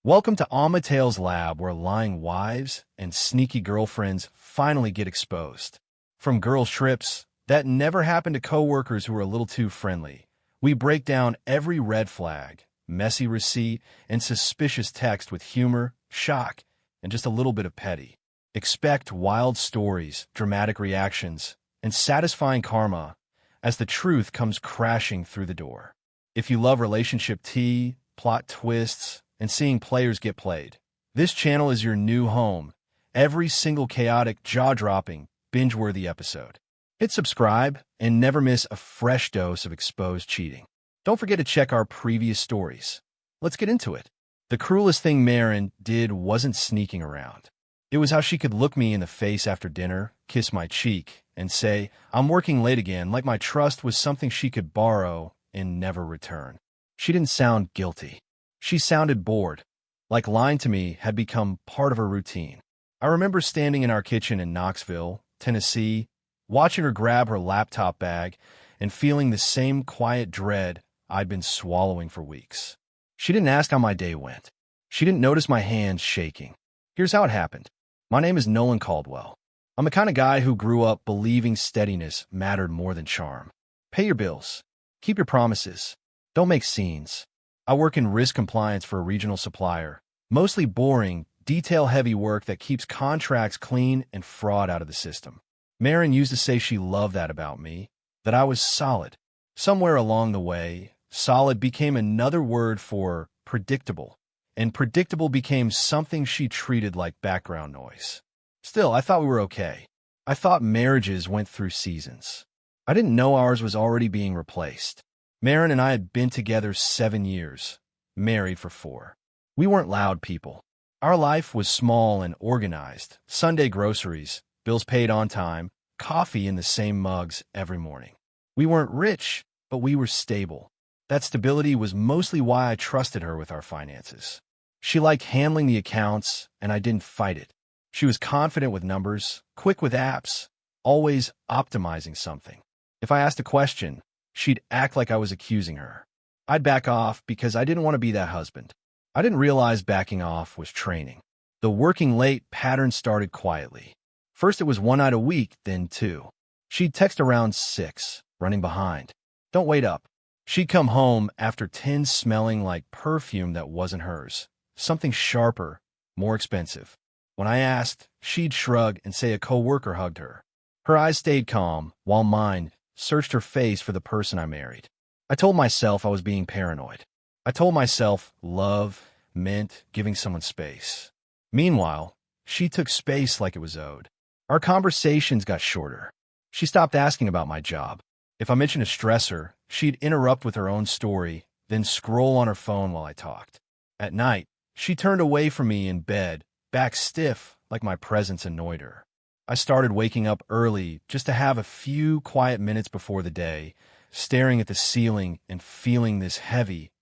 Welcome to Amatel's lab, where lying wives and sneaky girlfriends finally get exposed. From girls' trips that never happened to coworkers who were a little too friendly, we break down every red flag, messy receipt, and suspicious text with humor, shock, and just a little bit of petty. Expect wild stories, dramatic reactions, and satisfying karma as the truth comes crashing through the door. If you love relationship tea, plot twists, and seeing players get played, this channel is your new home. Every single chaotic, jaw-dropping, binge-worthy episode. Hit subscribe and never miss a fresh dose of exposed cheating. Don't forget to check our previous stories. Let's get into it. The cruelest thing Marin did wasn't sneaking around. It was how she could look me in the face after dinner, kiss my cheek, and say, "I'm working late again," like my trust was something she could borrow and never return. She didn't sound guilty. She sounded bored, like lying to me had become part of her routine. I remember standing in our kitchen in Knoxville, Tennessee, watching her grab her laptop bag and feeling the same quiet dread I'd been swallowing for weeks. She didn't ask how my day went. She didn't notice my hands shaking. Here's how it happened. My name is Nolan Caldwell. I'm the kind of guy who grew up believing steadiness mattered more than charm. Pay your bills. Keep your promises. Don't make scenes. I work in risk compliance for a regional supplier. Mostly boring, detail-heavy work that keeps contracts clean and fraud out of the system. Marin used to say she loved that about me, that I was solid. Somewhere along the way, solid became another word for predictable, and predictable became something she treated like background noise. Still, I thought we were okay. I thought marriages went through seasons. I didn't know ours was already being replaced. Marin and I had been together 7 years, married for 4. We weren't loud people. Our life was small and organized. Sunday groceries, bills paid on time, coffee in the same mugs every morning. We weren't rich, but we were stable. That stability was mostly why I trusted her with our finances. She liked handling the accounts, and I didn't fight it. She was confident with numbers, quick with apps, always optimizing something. If I asked a question, she'd act like I was accusing her. I'd back off because I didn't want to be that husband. I didn't realize backing off was training. The working late pattern started quietly. First it was 1 night a week, then 2. She'd text around 6, running behind. "Don't wait up." She'd come home after 10 smelling like perfume that wasn't hers. Something sharper, more expensive. When I asked, she'd shrug and say a coworker hugged her. Her eyes stayed calm, while mine searched her face for the person I married. I told myself I was being paranoid. I told myself love meant giving someone space. Meanwhile, she took space like it was owed. Our conversations got shorter. She stopped asking about my job. If I mentioned a stressor, she'd interrupt with her own story, then scroll on her phone while I talked. At night, she turned away from me in bed, back stiff like my presence annoyed her. I started waking up early just to have a few quiet minutes before the day, staring at the ceiling and feeling this heavy,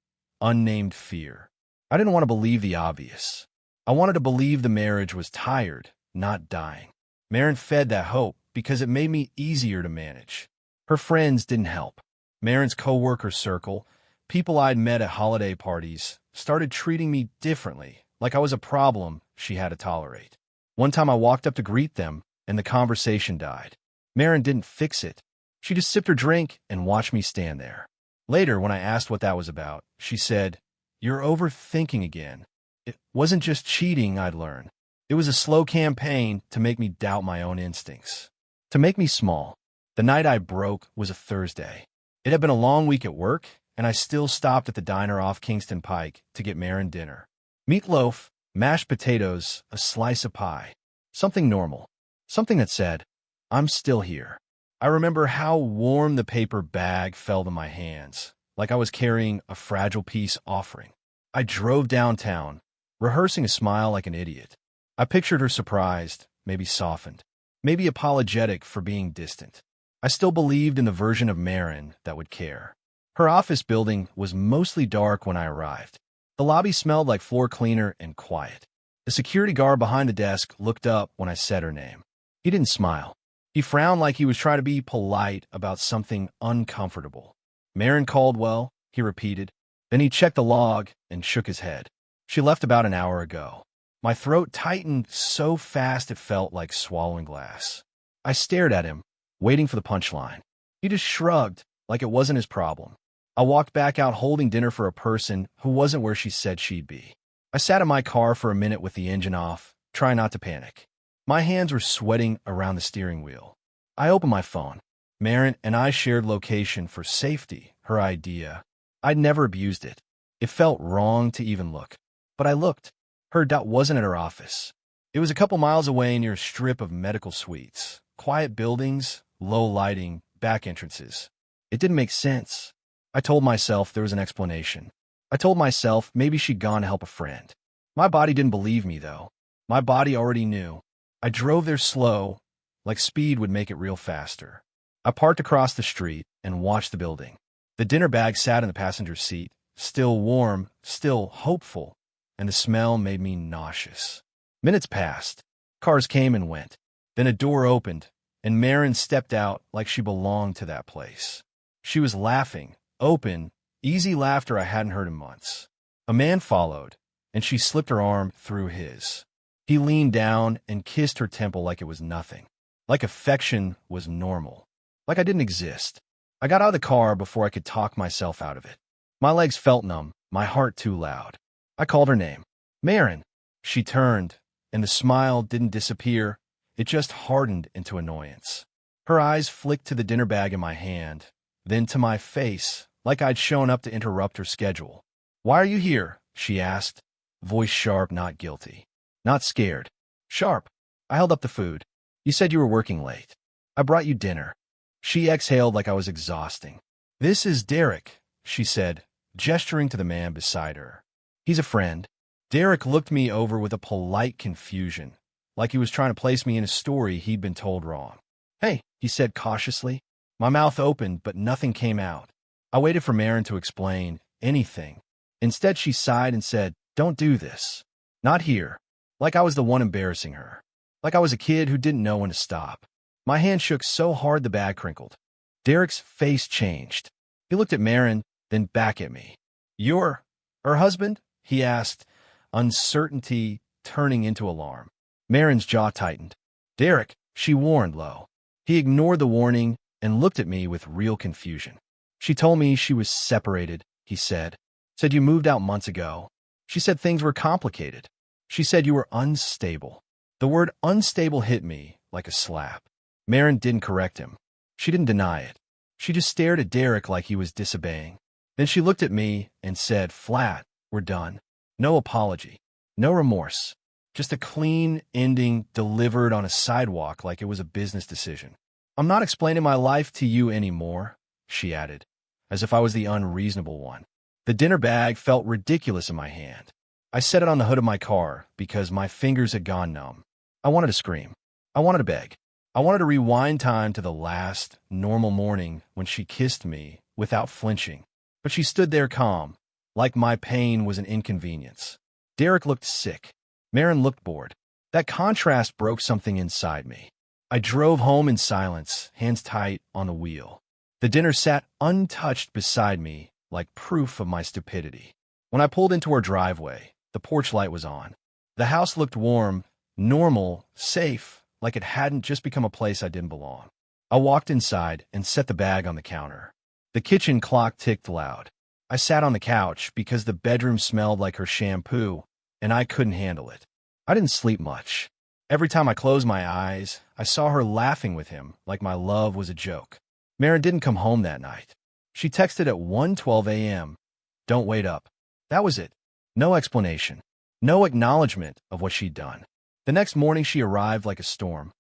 unnamed fear. I didn't want to believe the obvious. I wanted to believe the marriage was tired, not dying. Marin fed that hope because it made me easier to manage. Her friends didn't help. Marin's coworker circle, people I'd met at holiday parties, started treating me differently, like I was a problem she had to tolerate. One time I walked up to greet them, and the conversation died. Marin didn't fix it. She just sipped her drink and watched me stand there. Later, when I asked what that was about, she said, "You're overthinking again." It wasn't just cheating I'd learned. It was a slow campaign to make me doubt my own instincts. To make me small. The night I broke was a Thursday. It had been a long week at work, and I still stopped at the diner off Kingston Pike to get Marin dinner. Meatloaf, mashed potatoes, a slice of pie. Something normal. Something that said, "I'm still here." I remember how warm the paper bag felt in my hands, like I was carrying a fragile peace offering. I drove downtown, rehearsing a smile like an idiot. I pictured her surprised, maybe softened, maybe apologetic for being distant. I still believed in the version of Marin that would care. Her office building was mostly dark when I arrived. The lobby smelled like floor cleaner and quiet. The security guard behind the desk looked up when I said her name. He didn't smile. He frowned like he was trying to be polite about something uncomfortable. "Marin Caldwell," he repeated. Then he checked the log and shook his head. She left about an hour ago. My throat tightened so fast it felt like swallowing glass. I stared at him, waiting for the punchline. He just shrugged, like it wasn't his problem. I walked back out holding dinner for a person who wasn't where she said she'd be. I sat in my car for a minute with the engine off, trying not to panic. My hands were sweating around the steering wheel. I opened my phone. Marin and I shared location for safety, her idea. I'd never abused it. It felt wrong to even look. But I looked. Her dot wasn't at her office. It was a couple miles away near a strip of medical suites, quiet buildings, low lighting, back entrances. It didn't make sense. I told myself there was an explanation. I told myself maybe she'd gone to help a friend. My body didn't believe me, though. My body already knew. I drove there slow, like speed would make it real faster. I parked across the street and watched the building. The dinner bag sat in the passenger seat, still warm, still hopeful, and the smell made me nauseous. Minutes passed. Cars came and went. Then a door opened, and Marin stepped out like she belonged to that place. She was laughing, open, easy laughter I hadn't heard in months. A man followed, and she slipped her arm through his. He leaned down and kissed her temple like it was nothing, like affection was normal, like I didn't exist. I got out of the car before I could talk myself out of it. My legs felt numb, my heart too loud. I called her name. Marin. She turned, and the smile didn't disappear. It just hardened into annoyance. Her eyes flicked to the dinner bag in my hand, then to my face, like I'd shown up to interrupt her schedule. "Why are you here?" she asked, voice sharp, not guilty. Not scared. Sharp. I held up the food. "You said you were working late. I brought you dinner." She exhaled like I was exhausting. "This is Derek," she said, gesturing to the man beside her. "He's a friend." Derek looked me over with a polite confusion, like he was trying to place me in a story he'd been told wrong. "Hey," he said cautiously. My mouth opened, but nothing came out. I waited for Marin to explain anything. Instead, she sighed and said, "Don't do this. Not here." Like I was the one embarrassing her. Like I was a kid who didn't know when to stop. My hand shook so hard the bag crinkled. Derek's face changed. He looked at Marin, then back at me. "You're her husband?" he asked, uncertainty turning into alarm. Marin's jaw tightened. "Derek," she warned low. He ignored the warning and looked at me with real confusion. "She told me she was separated," he said. "Said you moved out months ago. She said things were complicated. She said you were unstable." The word unstable hit me like a slap. Marin didn't correct him. She didn't deny it. She just stared at Derek like he was disobeying. Then she looked at me and said flat, "We're done." No apology. No remorse. Just a clean ending delivered on a sidewalk like it was a business decision. "I'm not explaining my life to you anymore," she added, as if I was the unreasonable one. The dinner bag felt ridiculous in my hand. I set it on the hood of my car because my fingers had gone numb. I wanted to scream. I wanted to beg. I wanted to rewind time to the last, normal morning when she kissed me without flinching. But she stood there calm, like my pain was an inconvenience. Derek looked sick. Marin looked bored. That contrast broke something inside me. I drove home in silence, hands tight on the wheel. The dinner sat untouched beside me, like proof of my stupidity. When I pulled into her driveway, the porch light was on. The house looked warm, normal, safe, like it hadn't just become a place I didn't belong. I walked inside and set the bag on the counter. The kitchen clock ticked loud. I sat on the couch because the bedroom smelled like her shampoo, and I couldn't handle it. I didn't sleep much. Every time I closed my eyes, I saw her laughing with him like my love was a joke. Marin didn't come home that night. She texted at 1:12 a.m., "Don't wait up." That was it. No explanation. No acknowledgement of what she'd done. The next morning she arrived like a storm.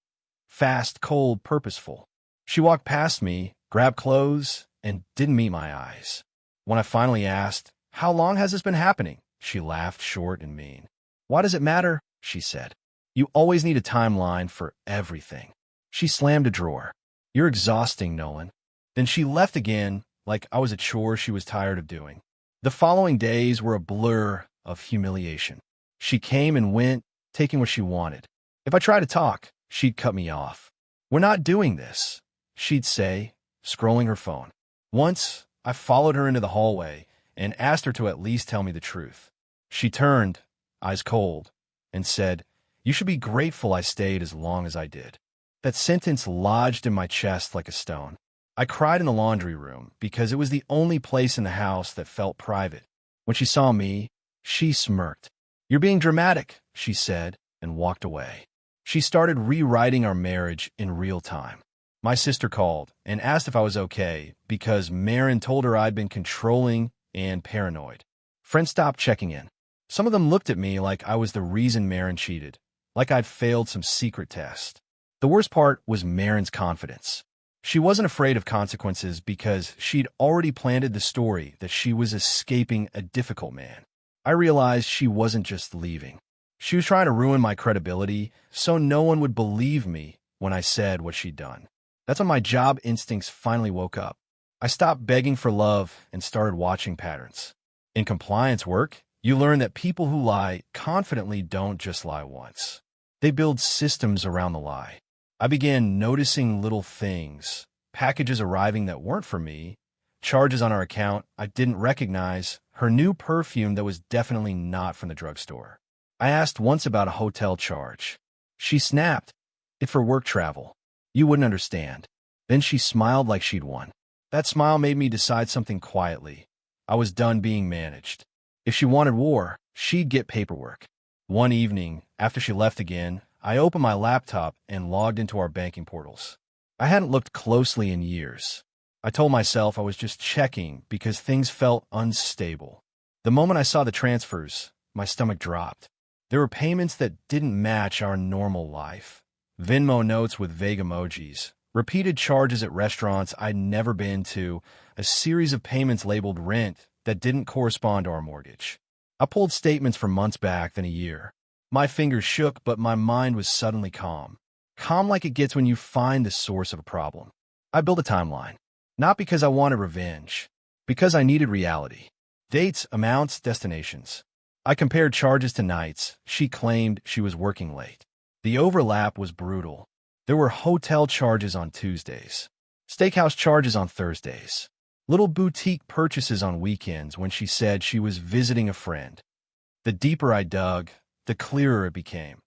Fast, cold, purposeful. She walked past me, grabbed clothes, and didn't meet my eyes. When I finally asked, "How long has this been happening?" she laughed short and mean. "Why does it matter?" she said. "You always need a timeline for everything." She slammed a drawer. "You're exhausting, Nolan." Then she left again, like I was a chore she was tired of doing. The following days were a blur of humiliation. She came and went, taking what she wanted. If I tried to talk, she'd cut me off. "We're not doing this," she'd say, scrolling her phone. Once, I followed her into the hallway and asked her to at least tell me the truth. She turned, eyes cold, and said, "You should be grateful I stayed as long as I did." That sentence lodged in my chest like a stone. I cried in the laundry room because it was the only place in the house that felt private. When she saw me, she smirked. "You're being dramatic," she said, and walked away. She started rewriting our marriage in real time. My sister called and asked if I was okay because Marin told her I'd been controlling and paranoid. Friends stopped checking in. Some of them looked at me like I was the reason Marin cheated, like I'd failed some secret test. The worst part was Marin's confidence. She wasn't afraid of consequences because she'd already planted the story that she was escaping a difficult man. I realized she wasn't just leaving. She was trying to ruin my credibility so no one would believe me when I said what she'd done. That's when my job instincts finally woke up. I stopped begging for love and started watching patterns. In compliance work, you learn that people who lie confidently don't just lie once. They build systems around the lie. I began noticing little things, packages arriving that weren't for me, charges on our account I didn't recognize, her new perfume that was definitely not from the drugstore. I asked once about a hotel charge. She snapped, "It's for work travel. You wouldn't understand." Then she smiled like she'd won. That smile made me decide something quietly. I was done being managed. If she wanted war, she'd get paperwork. One evening, after she left again, I opened my laptop and logged into our banking portals. I hadn't looked closely in years. I told myself I was just checking because things felt unstable. The moment I saw the transfers, my stomach dropped. There were payments that didn't match our normal life. Venmo notes with vague emojis, repeated charges at restaurants I'd never been to, a series of payments labeled rent that didn't correspond to our mortgage. I pulled statements from months back than a year. My fingers shook, but my mind was suddenly calm. Calm like it gets when you find the source of a problem. I built a timeline. Not because I wanted revenge, because I needed reality. Dates, amounts, destinations. I compared charges to nights. She claimed she was working late. The overlap was brutal. There were hotel charges on Tuesdays, steakhouse charges on Thursdays, little boutique purchases on weekends when she said she was visiting a friend. The deeper I dug, the clearer it became.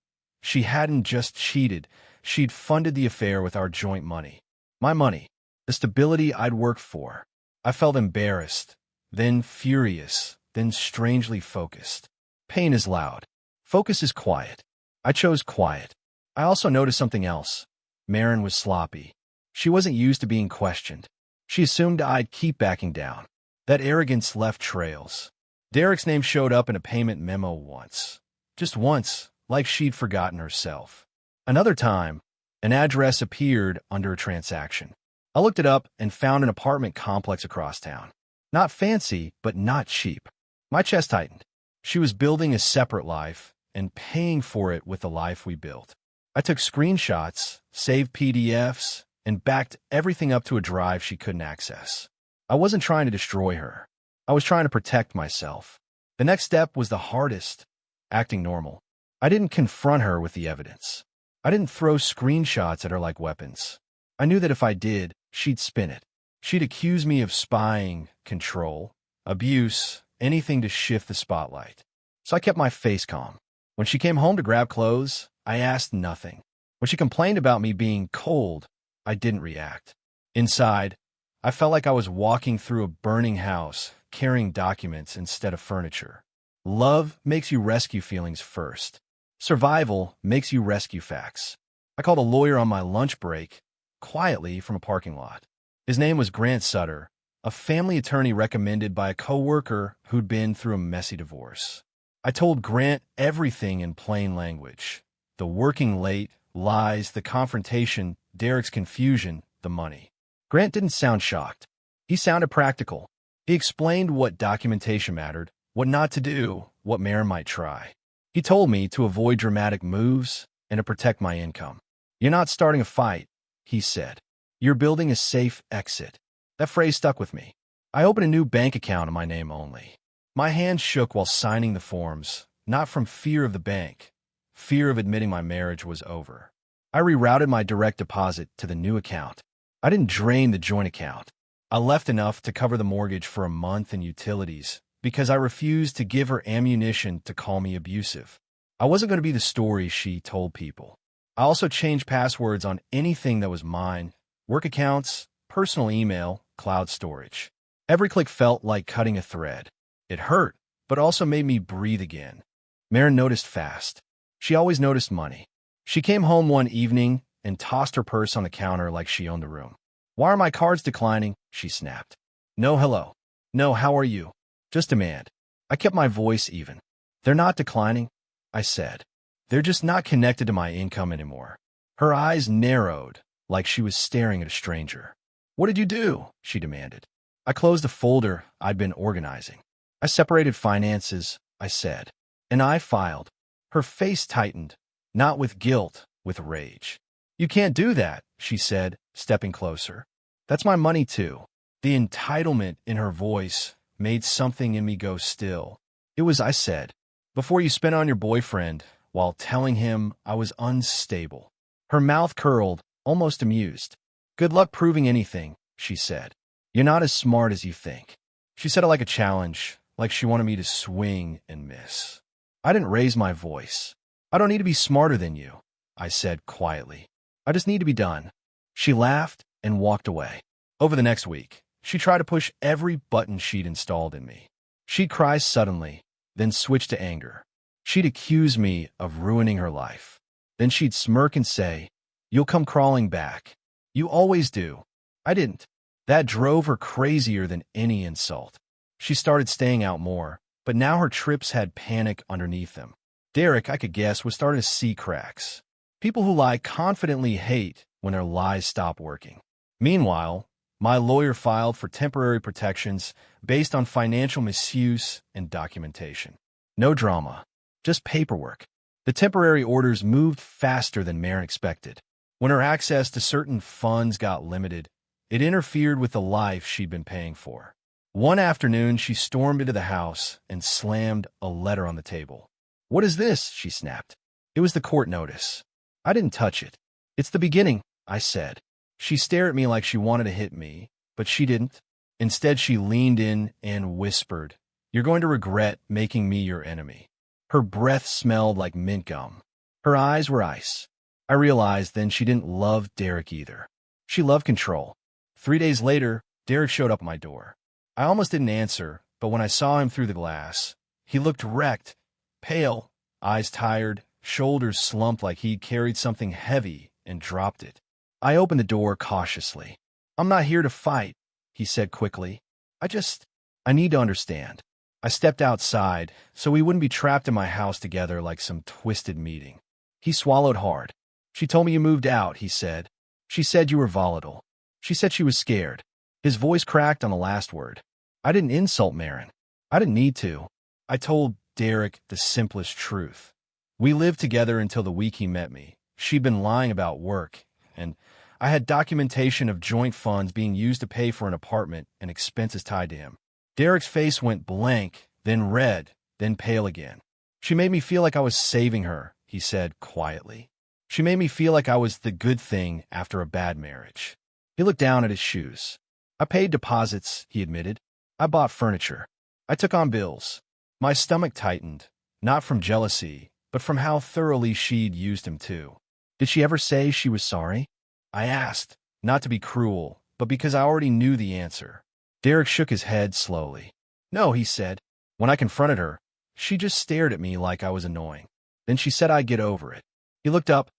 She hadn't just cheated, she'd funded the affair with our joint money. My money, the stability I'd worked for. I felt embarrassed, then furious, then strangely focused. Pain is loud. Focus is quiet. I chose quiet. I also noticed something else. Marin was sloppy. She wasn't used to being questioned. She assumed I'd keep backing down. That arrogance left trails. Derek's name showed up in a payment memo once. Just once, like she'd forgotten herself. Another time, an address appeared under a transaction. I looked it up and found an apartment complex across town. Not fancy, but not cheap. My chest tightened. She was building a separate life and paying for it with the life we built. I took screenshots, saved PDFs, and backed everything up to a drive she couldn't access. I wasn't trying to destroy her. I was trying to protect myself. The next step was the hardest. Acting normal. I didn't confront her with the evidence. I didn't throw screenshots at her like weapons. I knew that if I did, she'd spin it. She'd accuse me of spying, control, abuse, anything to shift the spotlight. So I kept my face calm. When she came home to grab clothes, I asked nothing. When she complained about me being cold, I didn't react. Inside, I felt like I was walking through a burning house, carrying documents instead of furniture. Love makes you rescue feelings first. Survival makes you rescue facts. I called a lawyer on my lunch break, quietly from a parking lot. His name was Grant Sutter, a family attorney recommended by a coworker who'd been through a messy divorce. I told Grant everything in plain language. The working late, lies, the confrontation, Derek's confusion, the money. Grant didn't sound shocked. He sounded practical. He explained what documentation mattered, what not to do, what Marin might try. He told me to avoid dramatic moves and to protect my income. "You're not starting a fight," he said. "You're building a safe exit." That phrase stuck with me. I opened a new bank account in my name only. My hands shook while signing the forms, not from fear of the bank, fear of admitting my marriage was over. I rerouted my direct deposit to the new account. I didn't drain the joint account. I left enough to cover the mortgage for a month and utilities, because I refused to give her ammunition to call me abusive. I wasn't going to be the story she told people. I also changed passwords on anything that was mine: work accounts, personal email, cloud storage. Every click felt like cutting a thread. It hurt, but also made me breathe again. Marin noticed fast. She always noticed money. She came home one evening and tossed her purse on the counter like she owned the room. "Why are my cards declining?" she snapped. "No hello. No how are you. Just demand." I kept my voice even. "They're not declining," I said. "They're just not connected to my income anymore." Her eyes narrowed, like she was staring at a stranger. "What did you do?" she demanded. I closed a folder I'd been organizing. "I separated finances," I said. "And I filed." Her face tightened, not with guilt, with rage. "You can't do that," she said, stepping closer. "That's my money too." The entitlement in her voice made something in me go still. "It was," I said, "before you spent on your boyfriend," while telling him I was unstable. Her mouth curled, almost amused. "Good luck proving anything," she said. "You're not as smart as you think." She said it like a challenge, like she wanted me to swing and miss. I didn't raise my voice. "I don't need to be smarter than you," I said quietly. "I just need to be done." She laughed and walked away. Over the next week, she tried to push every button she'd installed in me. She'd cry suddenly, then switch to anger. She'd accuse me of ruining her life. Then she'd smirk and say, "You'll come crawling back. You always do." I didn't. That drove her crazier than any insult. She started staying out more, but now her trips had panic underneath them. Derek, I could guess, was starting to see cracks. People who lie confidently hate when their lies stop working. Meanwhile, my lawyer filed for temporary protections based on financial misuse and documentation. No drama, just paperwork. The temporary orders moved faster than Marin expected. When her access to certain funds got limited, it interfered with the life she'd been paying for. One afternoon, she stormed into the house and slammed a letter on the table. "What is this?" she snapped. It was the court notice. I didn't touch it. "It's the beginning," I said. She stared at me like she wanted to hit me, but she didn't. Instead, she leaned in and whispered, "You're going to regret making me your enemy." Her breath smelled like mint gum. Her eyes were ice. I realized then she didn't love Derek either. She loved control. 3 days later, Derek showed up at my door. I almost didn't answer, but when I saw him through the glass, he looked wrecked, pale, eyes tired, shoulders slumped like he'd carried something heavy and dropped it. I opened the door cautiously. "I'm not here to fight," he said quickly. I need to understand." I stepped outside so we wouldn't be trapped in my house together like some twisted meeting. He swallowed hard. "She told me you moved out," he said. "She said you were volatile. She said she was scared." His voice cracked on the last word. I didn't insult Marin. I didn't need to. I told Derek the simplest truth. We lived together until the week he met me. She'd been lying about work, and I had documentation of joint funds being used to pay for an apartment and expenses tied to him. Derek's face went blank, then red, then pale again. "She made me feel like I was saving her," he said quietly. "She made me feel like I was the good thing after a bad marriage." He looked down at his shoes. "I paid deposits," he admitted. "I bought furniture. I took on bills." My stomach tightened, not from jealousy, but from how thoroughly she'd used him too. "Did she ever say she was sorry?" I asked, not to be cruel, but because I already knew the answer. Derek shook his head slowly. "No," he said. When I confronted her, she just stared at me like I was annoying. Then she said I'd get over it. He looked up,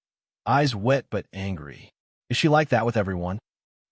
eyes wet but angry. "Is she like that with everyone?"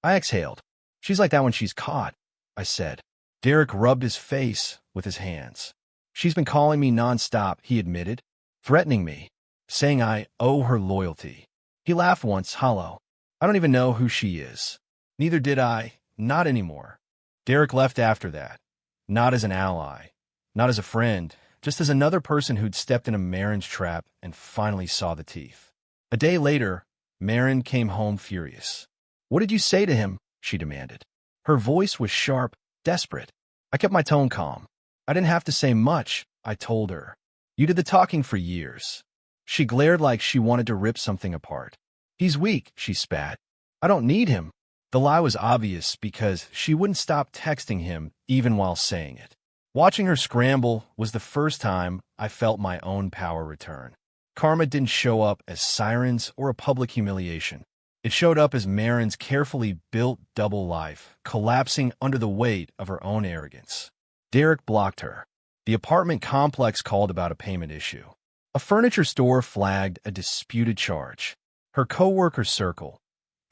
I exhaled. "She's like that when she's caught," I said. Derek rubbed his face with his hands. "She's been calling me nonstop," he admitted, threatening me, saying I owe her loyalty. He laughed once, hollow. "I don't even know who she is." Neither did I, not anymore. Derek left after that, not as an ally, not as a friend, just as another person who'd stepped into Marin's trap and finally saw the teeth. A day later, Marin came home furious. "What did you say to him?" she demanded. Her voice was sharp, desperate. I kept my tone calm. "I didn't have to say much," I told her. "You did the talking for years." She glared like she wanted to rip something apart. "He's weak," she spat. "I don't need him." The lie was obvious because she wouldn't stop texting him even while saying it. Watching her scramble was the first time I felt my own power return. Karma didn't show up as sirens or a public humiliation. It showed up as Marin's carefully built double life, collapsing under the weight of her own arrogance. Derek blocked her. The apartment complex called about a payment issue. A furniture store flagged a disputed charge. Her co-worker circle,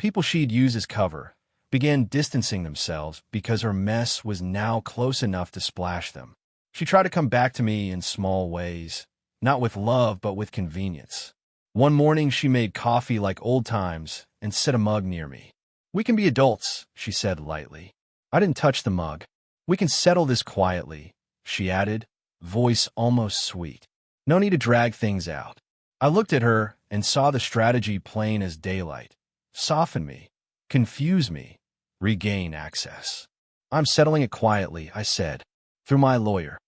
people she'd use as cover, began distancing themselves because her mess was now close enough to splash them. She tried to come back to me in small ways, not with love but with convenience. One morning she made coffee like old times and set a mug near me. "We can be adults," she said lightly. I didn't touch the mug. "We can settle this quietly," she added, voice almost sweet. "No need to drag things out." I looked at her and saw the strategy plain as daylight. Soften me, confuse me, regain access. "I'm settling it quietly," I said, "through my lawyer."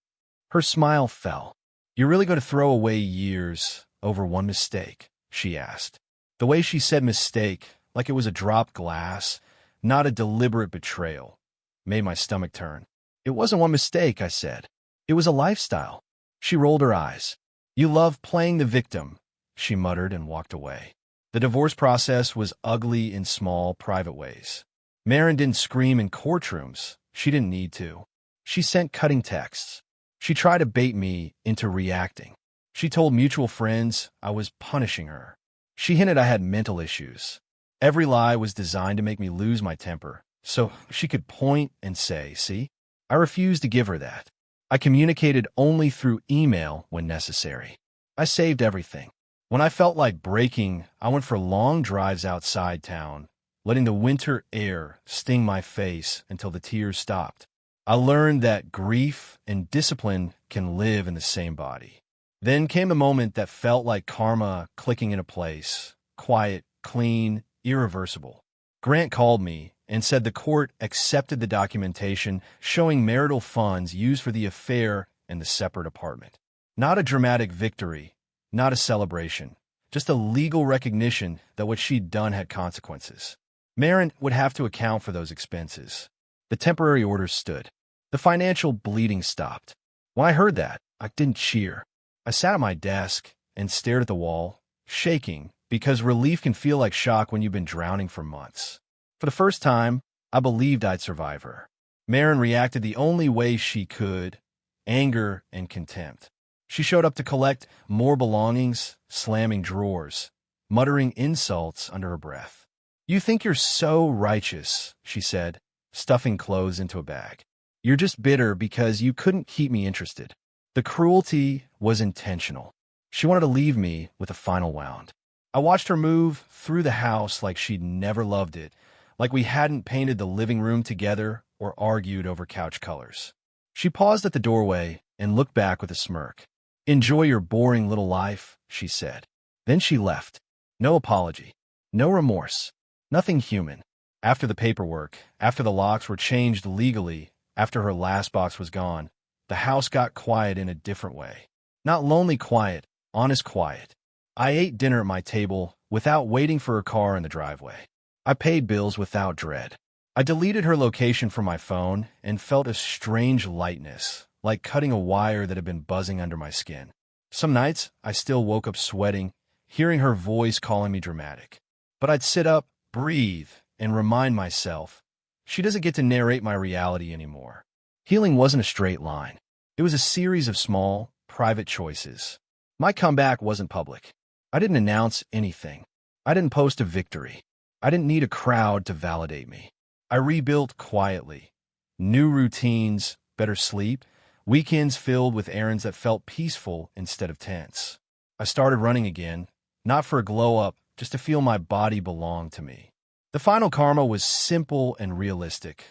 Her smile fell. "You're really going to throw away years over one mistake?" she asked. The way she said mistake, like it was a dropped glass, not a deliberate betrayal, made my stomach turn. "It wasn't one mistake," I said. "It was a lifestyle." She rolled her eyes. "You love playing the victim," she muttered and walked away. The divorce process was ugly in small, private ways. Marin didn't scream in courtrooms. She didn't need to. She sent cutting texts. She tried to bait me into reacting. She told mutual friends I was punishing her. She hinted I had mental issues. Every lie was designed to make me lose my temper, so she could point and say, "See?" I refused to give her that. I communicated only through email when necessary. I saved everything. When I felt like breaking, I went for long drives outside town, letting the winter air sting my face until the tears stopped. I learned that grief and discipline can live in the same body. Then came the moment that felt like karma clicking into place, quiet, clean, irreversible. Grant called me and said the court accepted the documentation showing marital funds used for the affair in the separate apartment. Not a dramatic victory, not a celebration, just a legal recognition that what she'd done had consequences. Marin would have to account for those expenses. The temporary orders stood. The financial bleeding stopped. When I heard that, I didn't cheer. I sat at my desk and stared at the wall, shaking, because relief can feel like shock when you've been drowning for months. For the first time, I believed I'd survive her. Marin reacted the only way she could, anger and contempt. She showed up to collect more belongings, slamming drawers, muttering insults under her breath. "You think you're so righteous," she said, stuffing clothes into a bag. "You're just bitter because you couldn't keep me interested." The cruelty was intentional. She wanted to leave me with a final wound. I watched her move through the house like she'd never loved it, like we hadn't painted the living room together or argued over couch colors. She paused at the doorway and looked back with a smirk. "Enjoy your boring little life," she said. Then she left. No apology. No remorse. Nothing human. After the paperwork, after the locks were changed legally, after her last box was gone, the house got quiet in a different way. Not lonely quiet, honest quiet. I ate dinner at my table without waiting for her car in the driveway. I paid bills without dread. I deleted her location from my phone and felt a strange lightness, like cutting a wire that had been buzzing under my skin. Some nights, I still woke up sweating, hearing her voice calling me dramatic. But I'd sit up, breathe, and remind myself, she doesn't get to narrate my reality anymore. Healing wasn't a straight line. It was a series of small, private choices. My comeback wasn't public. I didn't announce anything. I didn't post a victory. I didn't need a crowd to validate me. I rebuilt quietly. New routines, better sleep, weekends filled with errands that felt peaceful instead of tense. I started running again, not for a glow-up, just to feel my body belonged to me. The final karma was simple and realistic.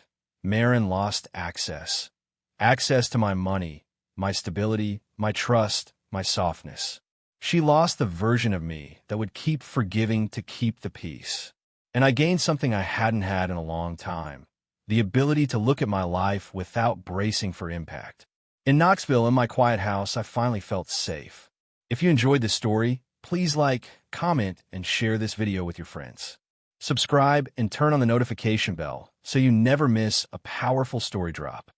Marin lost access. Access to my money, my stability, my trust, my softness. She lost the version of me that would keep forgiving to keep the peace. And I gained something I hadn't had in a long time, the ability to look at my life without bracing for impact. In Knoxville, in my quiet house, I finally felt safe. If you enjoyed this story, please like, comment, and share this video with your friends. Subscribe and turn on the notification bell so you never miss a powerful story drop.